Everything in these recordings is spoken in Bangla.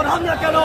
হামলা কেন?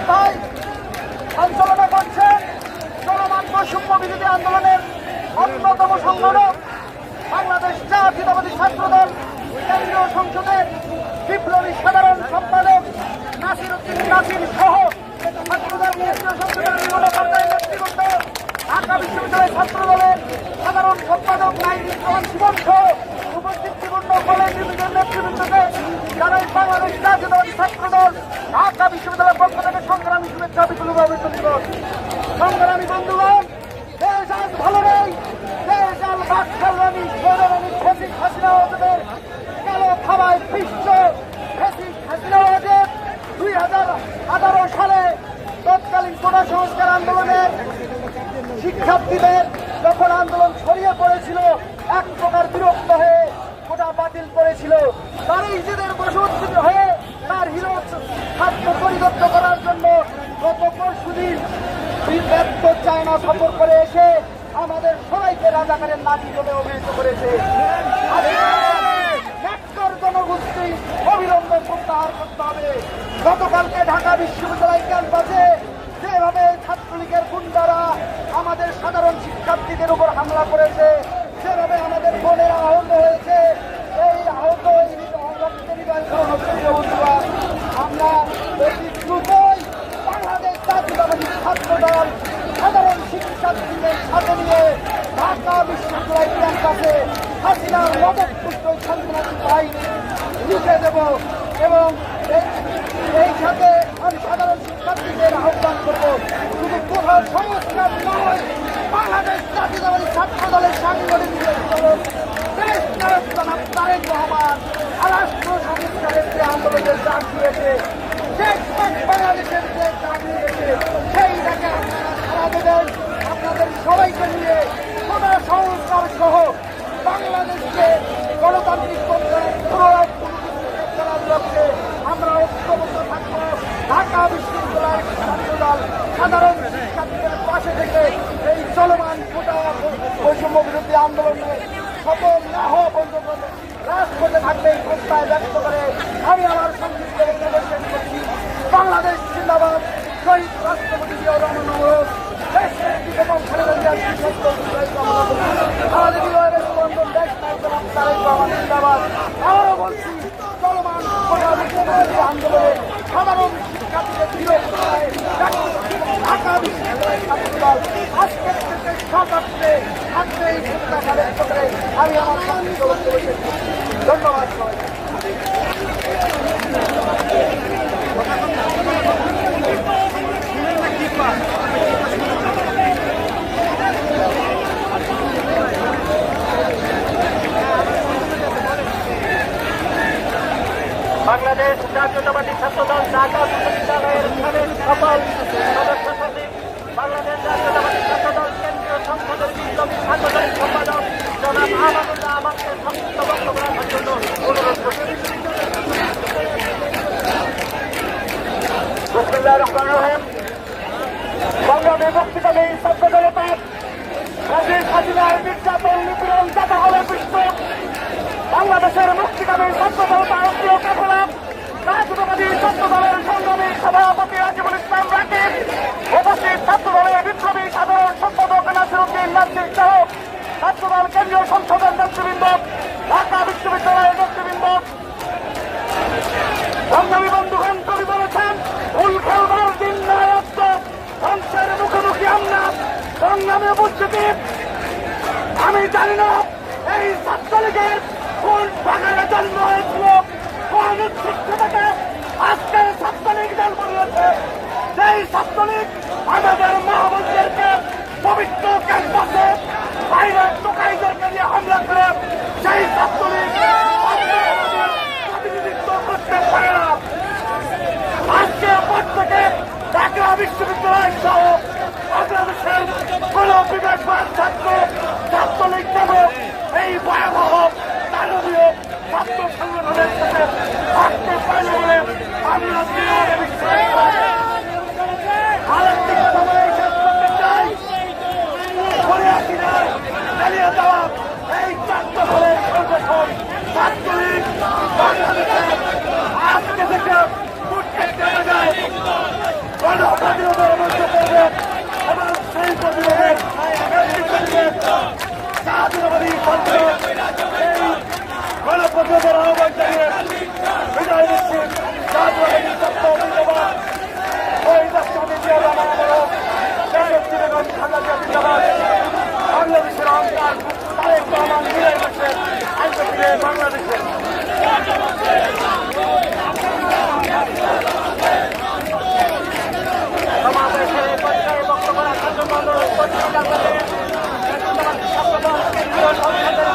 ভাই আন্দোলনে করছেন চলমান বৈষম্য বিরোধী আন্দোলনের অন্যতম সংগঠক বাংলাদেশ জাতীয়তাবাদী ছাত্রদল কেন্দ্রীয় সংসদের বিপ্লবী সাধারণ সম্পাদক নাসির উদ্দিন নাসির সহ ছাত্রদল কেন্দ্রীয় সংসদের বিভিন্ন পর্যায়ের নেতৃবৃন্দ, ঢাকা বিশ্ববিদ্যালয় ছাত্রদলের সাধারণ সম্পাদক নাইমিন রহমান জীবন সহ উপস্থিত বিভিন্ন কলেজ বিভাগের নেতৃবৃন্দকে জানাই বাংলাদেশ জাতীয়তাবাদী ছাত্রদল ঢাকা বিশ্ববিদ্যালয়ের পক্ষ থেকে সংগ্রামী শুভেচ্ছা বিপ্লবী অভিনন্দন দিবস। সংগ্রামী বন্ধুগণ, দেশ আজ ভালো নেই। দেশ আল বাকশালী সৌররানী ফেসিক হাসিনা ওদের কালো খাবায় বিশ্ব ফেসিক হাসিনা ওদের 2018 সালে তৎকালীন কোটা সংস্কার আন্দোলনের শিক্ষার্থীদের যখন আন্দোলন ছড়িয়ে পড়েছিল এক প্রকার বিরক্ত হয়ে কোটা বাতিল করেছিল। তার নিজেদের বশবর্তী হয়ে তার হিরো ছাত্র পরিদত্ত করার জন্য গত পরশুদিন ব্যর্থ চায়না সফর করে এসে আমাদের সবাইকে রাজাকারের লাঠি বলে অভিহিত করেছে। জনগোষ্ঠী অবিলম্বে প্রত্যাহার করতে হবে। গতকালকে ঢাকা বিশ্ববিদ্যালয় ক্যাম্পাসে যেভাবে ছাত্রলীগের গুন্ডারা আমাদের সাধারণ শিক্ষার্থীদের উপর হামলা করেছে, যেভাবে আমাদের বোনেরা আহত হয়েছে, এই আহত আমরা অতি দ্রুতই বাংলাদেশ জাতীয়তাবাদী ছাত্রদল সাধারণ শিক্ষার্থীদের সাথে নিয়ে ঢাকা বিশ্ববিদ্যালয় ক্যাম্পাসে হাসিনার মদতপুষ্ট সন্ত্রাসী বাহিনী লিখে দেব এবং এই সাথে আমি সাধারণ শিক্ষার্থীদের আহ্বান করব, শুধু কোথাও সংস্কার নয়, বাংলাদেশ জাতীয়তাবাদী ছাত্র দলের সাংগঠনিক দেশ নায়ক তারেক রহমান রাষ্ট্র সংস্কারের যে আন্দোলনের ডাক দিয়েছে, বাংলাদেশের যে ডাক দিয়েছে, সেই ডাকে আপনারা সাড়া দেবেন। আপনাদের সবাইকে নিয়ে কোটা সংস্কার সহ বাংলাদেশকে গণতান্ত্রিক লক্ষ্যে আমরা ঐক্যবদ্ধ থাকবো। ঢাকা বিশ্ববিদ্যালয় ছাত্রদল সাধারণ শিক্ষার্থীদের পাশে থেকে এই চলমান কোটা বৈষম্য বিরোধী আন্দোলনে সফল না হওয়া পর্যন্ত রাজপথে থাকবে এই প্রস্তাব ব্যক্ত করে আমি আমার সংক্ষিপ্ত বক্তব্য শেষ করছি। বাংলাদেশ জিন্দাবাদ। শহীদ রাষ্ট্রপতি জিয়াউর রহমান অনুরোধ, দেশ নেত্রী বেগম খালেদা জিয়ার আমাদের বিজয়ের স্পন্দন দেশ নায়ক তারেক রহমান জিন্দাবাদ। আবারও বলছি, চলমান কোটা বিশ্ববিদ্যালয় আন্দোলনে সাধারণ শিক্ষার্থীদের বিরোধ করায় ঢাকা বিশ্ববিদ্যালয় ছাত্রদল আজকের থেকে সকালে থাকবে এই প্রত্যাশা ব্যক্ত করে আমি আমার সংক্ষিপ্ত বক্তব্য শেষ করছি। ধন্যবাদ সবাই। বাংলাদেশ জাতীয়তাবাদী ছাত্রদল ঢাকা বিশ্ববিদ্যালয়ের সাবেক সকল সদস্য সচিব, বাংলাদেশ জাতীয়তাবাদী ছাত্রদল কেন্দ্রীয় সংসদের বিপ্লবী সাংগঠনিক সম্পাদক জনাব আমানুল্লাহ আমাকে সংক্ষিপ্ত বক্তব্য রাখার জন্য অনুরোধ করছি। বিসমিল্লাহির রহমানির রহিম। সংগ্রামী মুক্তিকামী ছাত্র জনতা রাজীব হাসিনার নির্যাতন নিপীড়ন যাতা হলে বিশ্ব বাংলাদেশের মুক্তিকামী ছাত্র জনতা প্রিয় কাফেলা জাতীয়তাবাদী ছাত্র দলের সংগ্রামী সভাপতি রাজিবুল ইসলাম রাকিব, উপস্থিত ছাত্র দলের বিপ্লবী সাধারণ সম্পাদক নাসির উদ্দিন নাসির সহ ছাত্রদল কেন্দ্রীয় সংসদের নেতৃবৃন্দ, ঢাকা বিশ্ববিদ্যালয়ের নেতৃবৃন্দ, সংগ্রামী বন্ধুগণ, কবি বলেছেন ভুল খেলবার দিন নয় অস্ত, ধ্বংসের মুখোমুখি আমরা সংগ্রামী উপস্থিতি। আমি জানি না এই ছাত্রলীগের কোন বাগানে জন্ম হয়েছিল, কোন উচ্ছিষ্ট থেকে আজকের ছাত্রলীগ জন্ম নিয়েছে। সেই ছাত্রলীগ আমাদের মহাবন্ধুদেরকে পবিত্র ক্যাম্পাসে বাইরে টোকাইদেরকে নিয়ে হামলা করে সেই ছাত্রলীগ প্রতিনিধিত্ব করতে পারে না। আজকে পর থেকে ঢাকা বিশ্ববিদ্যালয় সহ বাংলাদেশের কোন বিবেকবান ছাত্রলীগ নামক এই ভয়াবহ দানবীয় ছাত্র সংগঠনের সাথে থাকতে পারে বলে আমরা প্রতিরোধের মঞ্চ করবেন এবং সেই প্রতিরোধের জাতীয়তাবাদী ফ্রন্ট এই গণপ্রতিরোধের আহ্বান জানিয়ে বিদায় নিচ্ছি। জাতীয়তাবাদী সত্য জিন্দাবাদ, ওই রাষ্ট্রপতি জিয়া রহমান আমরক, দেশনেত্রী বেগম খালেদা জিন্দাবাদ, বাংলাদেশের অহংকার তারেক রহমান বিদায় করছেন আইনজীবী বাংলাদেশের। সমাবেশের পর্যায়ে বক্তব্য রাখার জন্য অনুরোধ করছি জাতীয়তাবাদী ছাত্রদল কেন্দ্রীয় সংসদের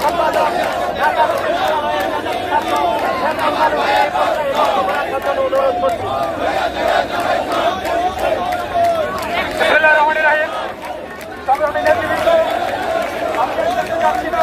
সম্পাদক ঢাকা বিশ্ববিদ্যালয়ের ছাত্র শেখ আমানুল্লাহ এই পর্যায়ে বক্তব্য রাখার জন্য অনুরোধ করছি। বিসমিল্লাহির রহমানির রহিম। সংগ্রামী নেতৃবৃন্দ, আমি দেখতে চাচ্ছি না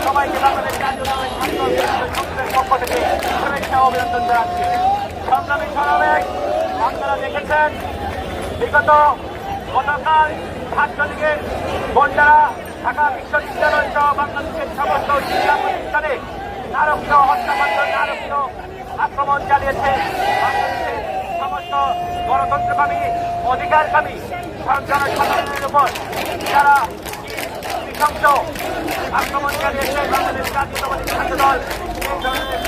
সবাইকে বাংলাদেশ জাতীয়তাবাদী ছাত্রদলের পক্ষ থেকে শুভেচ্ছা ও অভিনন্দন জানাচ্ছি। সংগ্রামী সমাবেশ আপনারা দেখেছেন, বিগত গতকাল ছাত্রলীগের বন্ডারা ঢাকা বিশ্ববিদ্যালয় সহ বাংলাদেশের সমস্ত শিক্ষা প্রতিষ্ঠানে নারকীয় হত্যাকাণ্ড, নারকীয় আক্রমণ চালিয়েছে। বাংলাদেশের সমস্ত গণতন্ত্রকামী, অধিকারকামী জনসাধারণের উপর যারা নৃশংস আক্রমণ চালিয়েছে বাংলাদেশ জাতীয়তাবাদী ছাত্রদল এই ধরনের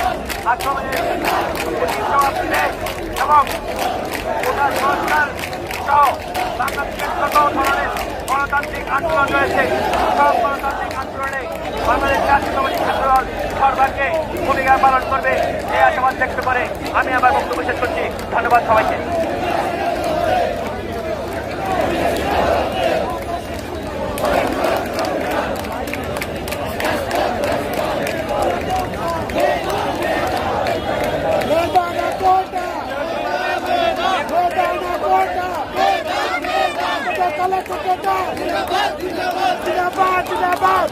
আক্রমণের জবাব দিতে এবং গোটা সরকার সহ বাংলাদেশের যত ধরনের গণতান্ত্রিক আন্দোলন রয়েছে সব গণতান্ত্রিক আন্দোলনে বাংলাদেশ জাতীয়তাবাদী ছাত্রদল সর্বাগ্রে ভূমিকা পালন করবে এই আশাবাদ ব্যক্ত করে আমি আমার বক্তব্য শেষ করছি। ধন্যবাদ সবাইকে। দলের সেক্রেটারি জিন্দাবাদ জিন্দাবাদ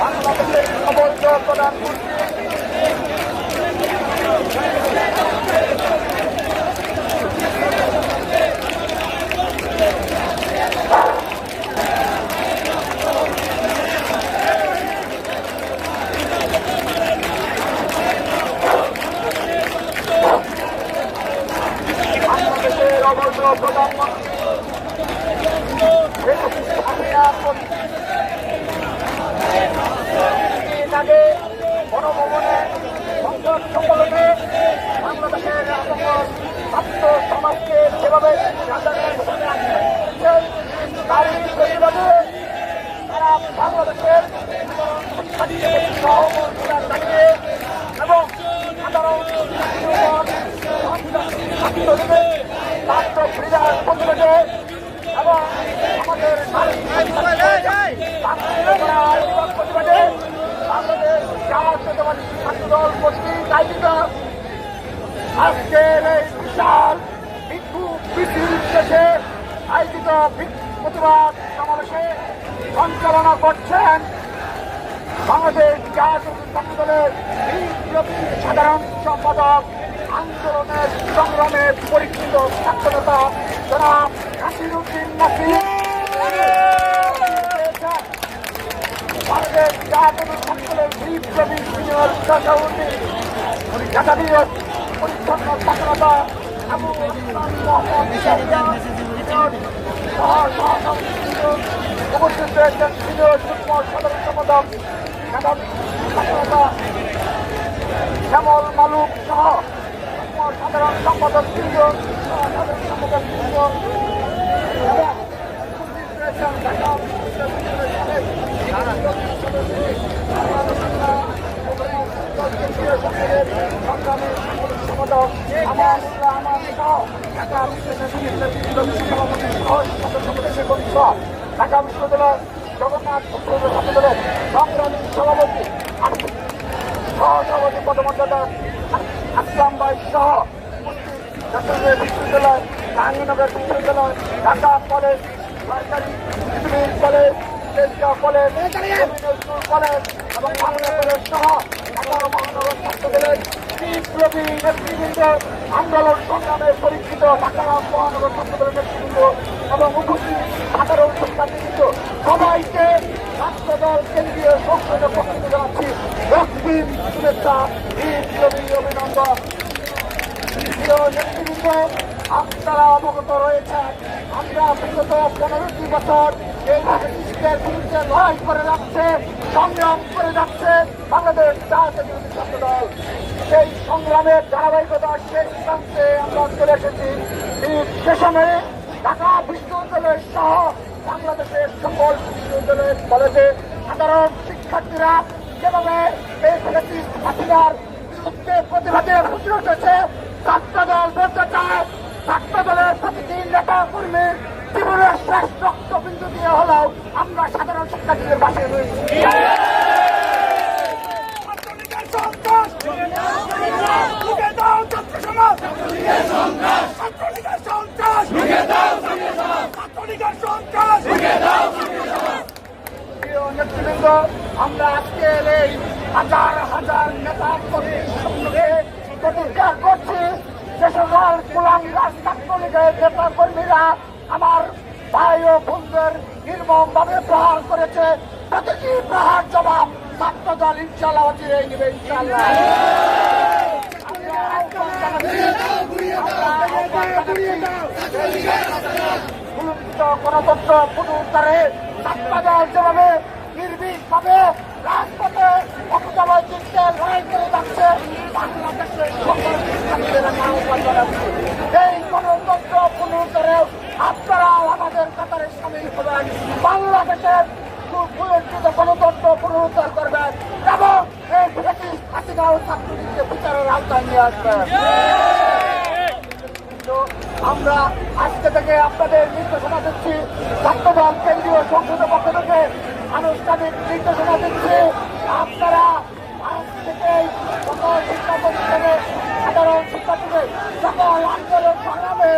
বাংলাদেশের অবৈধ প্রধানমন্ত্রী বাংলাদেশের অবৈধ প্রধানমন্ত্রী আগে গণভবনে সংসদ সম্মেলনে বাংলাদেশের ছাত্র সমাজকে যেভাবে তারই প্রতিবাদে তারা বাংলাদেশের দাঁড়িয়ে এবং সাধারণ ছাত্র ক্রীড়ার প্রতিবাদে এবং আমাদের প্রতিবাদে বাংলাদেশ জাতীয়তাবাদী ছাত্রদল কর্তৃক আয়োজিত আজকের এই বিশাল বিক্ষোভ মিছিল শেষে আয়োজিত প্রতিবাদ সমাবেশে সঞ্চালনা করছেন বাংলাদেশ জাতীয় ছাত্রদলের বিপ্লবী সাধারণ সম্পাদক আন্দোলনের সংগ্রামে পরিচিত ছাত্রনেতা জনাব নাসিরউদ্দিন নাসির। বাংলাদেশ জাতীয় ছাত্রদলের বিপ্লবী সিনিয়র সভাপতি জাতীয় পরিচ্ছন্ন ছাত্রনেতা আবু উপস্থিত রয়েছেন সিনিয়র যুগ্ম সাধারণ সম্পাদক মেধাবী ছাত্রনেতা শ্যামল মালুক সহ সাধারণ সম্পাদক বৃন্দ সাধারণ সম্পাদক বৃন্দ এবং উপস্থিত রয়েছেন ঢাকা সম্পাদক আমানুল্লাহ আমান সহ ঢাকা ঢাকা বিশ্ববিদ্যালয় জগন্নাথ ছাত্রদলের সংগ্রামী সভাপতি সহসভাপতি পদমর্যাদা আসলাম ভাই সহ চট্টগ্রাম বিশ্ববিদ্যালয় জাহাঙ্গীরনগর বিশ্ববিদ্যালয় ঢাকা কলেজ সরকারি civil college college school college এবং বাংলা কলেজ সহ ঢাকা মহানগর ছাত্রদলের বিপ্লবী নেতৃবৃন্দ আন্দোলন সংগ্রামে পরীক্ষিত ঢাকা মহানগর ছাত্রদলের নেতৃবৃন্দ এবং উপস্থিত সাধারণ শিক্ষার্থীবৃন্দ সবাইকে ছাত্রদল কেন্দ্রীয় সংসদের পক্ষ থেকে জানাচ্ছি রক্তিম শুভেচ্ছা বিপ্লবী অভিনন্দন। প্রিয় নেতৃবৃন্দ, আপনারা অবগত রয়েছেন আমরা বিগত 15টি বছর এই ব্রিটিশদের বিরুদ্ধে লড়াই করে যাচ্ছে, সংগ্রাম করে যাচ্ছে বাংলাদেশ জাতীয়তাবাদী ছাত্রদল। সেই সংগ্রামের ধারাবাহিকতার শেষ প্রান্তে আমরা চলে এসেছি। সে সময়ে ঢাকা বিশ্ববিদ্যালয় সহ বাংলাদেশের সকল বিশ্ববিদ্যালয়ের কলেজে সাধারণ শিক্ষার্থীরা যেভাবে এই হাসিনার বিরুদ্ধে প্রতিবাদে ফুটে উঠেছে, ছাত্রদল বলতে চায় ছাত্রদলের প্রতিটি নেতা কর্মীর জীবনের শেষ রক্তবিন্দু দিয়ে হলেও আমরা সাধারণ শিক্ষার্থীদের পাশে রয়েছি। ছাত্রলীগের সন্ত্রাস আমরা আজকে এই হাজার হাজার নেতা কর্মীর সঙ্গে প্রতিজ্ঞা করছি যে সকল কুলাঙ্গার ছাত্রলীগের নেতা কর্মীরা আমার ভাই ও বোনদের নির্মম ভাবে প্রহার করেছে প্রতিটি প্রহার জবাব ছাত্র দল ইনশাল্লাহ অচিরেই নেবে ইনশাল্লাহ। গণতন্ত্র পুনরুদ্ধারে ছাত্র দল যেভাবে নির্ভীকভাবে রাজপথে অকুতলয়চিত্তে লড়াই করে যাচ্ছে বাংলাদেশের সকল শিক্ষার্থীদের আহ্বান জানাচ্ছি এই গণতন্ত্র পুনরুদ্ধারে আপনারাও আমাদের কাতারে সামিল হবেন, বাংলাদেশের সুপ্রতিষ্ঠিত গণতন্ত্র পুনরুদ্ধার করবেন এবং এই ব্রিটিশ হাসিনা ও ছাত্রলীগকে বিচারের আওতায় নিয়ে আসবেন। আমরা আজকে থেকে আপনাদের নির্দেশনা দিচ্ছি, ছাত্রদল কেন্দ্রীয় সংসদের পক্ষ থেকে আনুষ্ঠানিক নির্দেশনা দিচ্ছি, আপনারা আজ থেকে সকল শিক্ষা প্রতিষ্ঠানে সাধারণ শিক্ষার্থীদের সকল আন্দোলন সংগ্রামে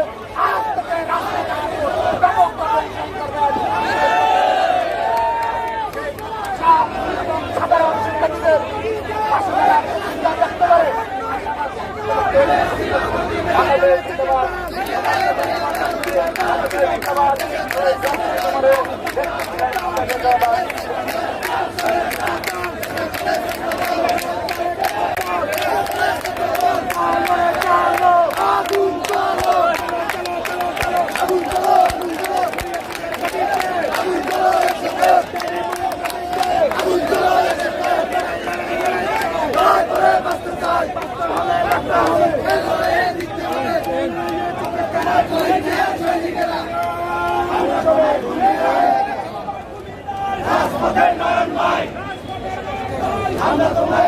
আজ থেকে রাস্তাঘাট ব্যাপক প্রদর্শন করবেন। সাধারণ শিক্ষার্থীদের পাশে দেখতে পারে আমরা